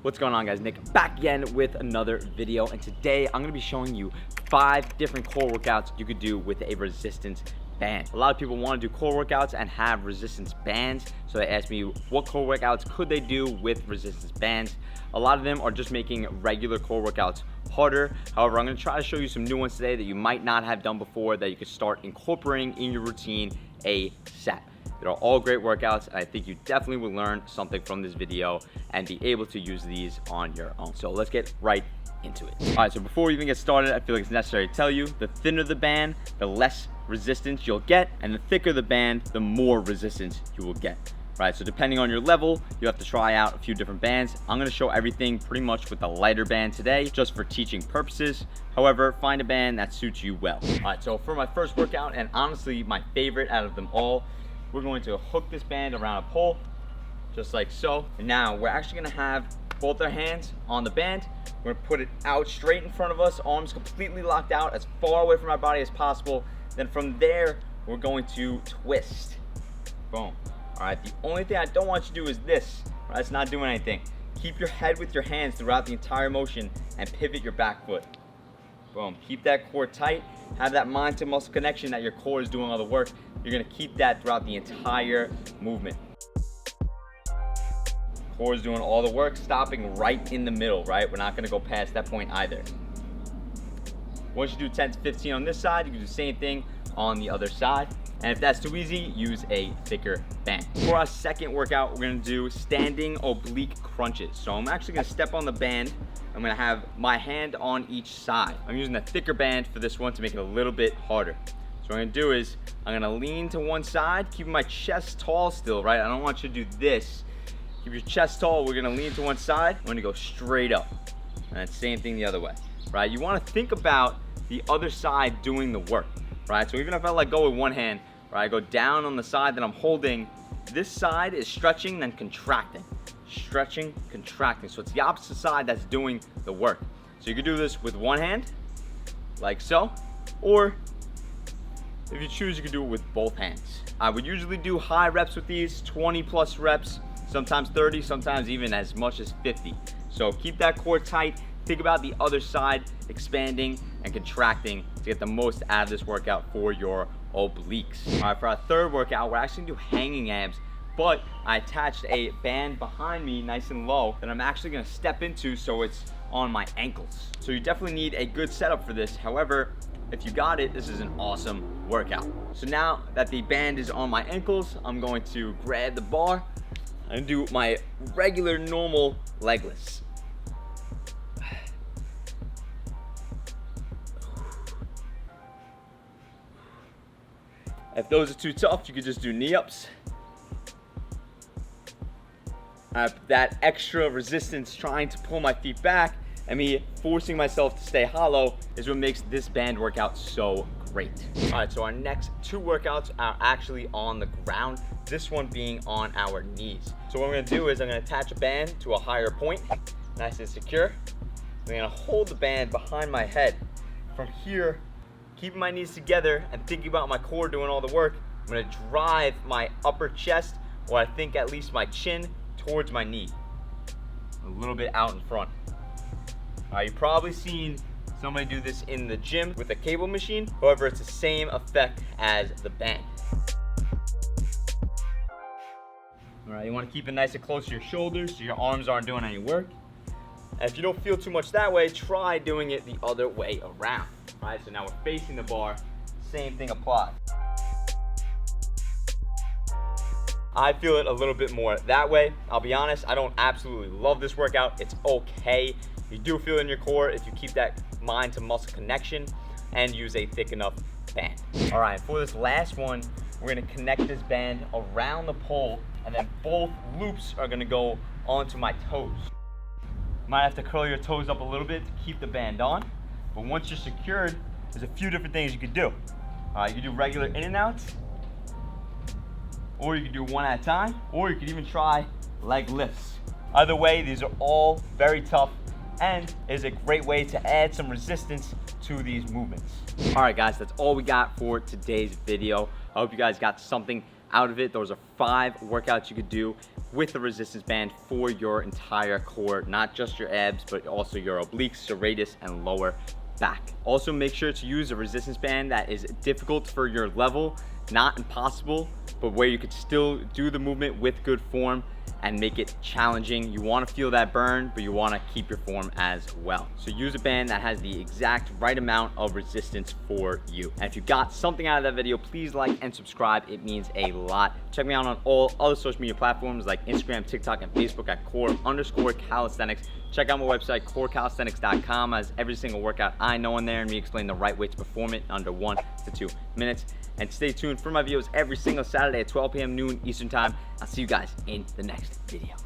What's going on, guys? Nick back again with another video, and today I'm going to be showing you 5 different core workouts you could do with a resistance band. A lot of people want to do core workouts and have resistance bands, so they asked me what core workouts could they do with resistance bands. A lot of them are just making regular core workouts harder. However, I'm going to try to show you some new ones today that you might not have done before that you could start incorporating in your routine ASAP. They're all great workouts, and I think you definitely will learn something from this video and be able to use these on your own. So let's get right into it. All right, so before we even get started, I feel like it's necessary to tell you, the thinner the band, the less resistance you'll get, and the thicker the band, the more resistance you will get. Right, so depending on your level, you have to try out a few different bands. I'm gonna show everything pretty much with the lighter band today, just for teaching purposes. However, find a band that suits you well. All right, so for my first workout, and honestly my favorite out of them all, we're going to hook this band around a pole, just like so. And now we're actually gonna have both our hands on the band. We're gonna put it out straight in front of us, arms completely locked out, as far away from our body as possible. Then from there, we're going to twist. Boom. All right, the only thing I don't want you to do is this. Right, it's not doing anything. Keep your head with your hands throughout the entire motion and pivot your back foot. Boom. Keep that core tight. Have that mind to muscle connection that your core is doing all the work. You're gonna keep that throughout the entire movement. Core is doing all the work, stopping right in the middle, right? We're not gonna go past that point either. Once you do 10 to 15 on this side, you can do the same thing on the other side. And if that's too easy, use a thicker band. For our second workout, we're gonna do standing oblique crunches. So I'm actually gonna step on the band. I'm gonna have my hand on each side. I'm using a thicker band for this one to make it a little bit harder. So what I'm gonna do is, I'm gonna lean to one side, keeping my chest tall still, right? I don't want you to do this. Keep your chest tall, we're gonna lean to one side, we're gonna go straight up. And same thing the other way, right? You wanna think about the other side doing the work, right? So even if I let go with one hand, right, I go down on the side that I'm holding, this side is stretching, then contracting. Stretching, contracting. So it's the opposite side that's doing the work. So you can do this with one hand, like so, or if you choose, you can do it with both hands. I would usually do high reps with these, 20 plus reps, sometimes 30, sometimes even as much as 50. So keep that core tight. Think about the other side expanding and contracting to get the most out of this workout for your obliques. All right, for our third workout, we're actually gonna do hanging abs, but I attached a band behind me nice and low that I'm actually gonna step into so it's on my ankles. So you definitely need a good setup for this. However, if you got it, this is an awesome workout. So now that the band is on my ankles, I'm going to grab the bar and do my regular normal legless. If those are too tough, you could just do knee ups. That extra resistance trying to pull my feet back and me forcing myself to stay hollow is what makes this band workout so great. All right, so our next 2 workouts are actually on the ground, this one being on our knees. So what I'm gonna do is I'm gonna attach a band to a higher point, nice and secure. I'm gonna hold the band behind my head. From here, keeping my knees together and thinking about my core doing all the work, I'm gonna drive my upper chest, or I think at least my chin, towards my knee. A little bit out in front. You've probably seen somebody do this in the gym with a cable machine. However, it's the same effect as the band. All right, you wanna keep it nice and close to your shoulders so your arms aren't doing any work. And if you don't feel too much that way, try doing it the other way around. All right, so now we're facing the bar, same thing applies. I feel it a little bit more that way. I'll be honest, I don't absolutely love this workout. It's okay. You do feel it in your core if you keep that mind to muscle connection and use a thick enough band. All right, for this last one, we're gonna connect this band around the pole, and then both loops are gonna go onto my toes. Might have to curl your toes up a little bit to keep the band on, but once you're secured, there's a few different things you could do. You can do regular in and outs, or you can do one at a time, or you could even try leg lifts. Either way, these are all very tough and is a great way to add some resistance to these movements. All right, guys, that's all we got for today's video. I hope you guys got something out of it. Those are 5 workouts you could do with the resistance band for your entire core, not just your abs, but also your obliques, serratus, and lower back. Also, make sure to use a resistance band that is difficult for your level, not impossible, but where you could still do the movement with good form and make it challenging. You want to feel that burn, but you want to keep your form as well. So use a band that has the exact right amount of resistance for you. And if you got something out of that video, please like and subscribe. It means a lot. Check me out on all other social media platforms like Instagram, TikTok, and Facebook at core_calisthenics. Check out my website, corecalisthenics.com. Has every single workout I know in there, and me explain the right way to perform it in under 1 to 2 minutes. And stay tuned for my videos every single Saturday at 12 p.m. noon Eastern time. I'll see you guys in the next video.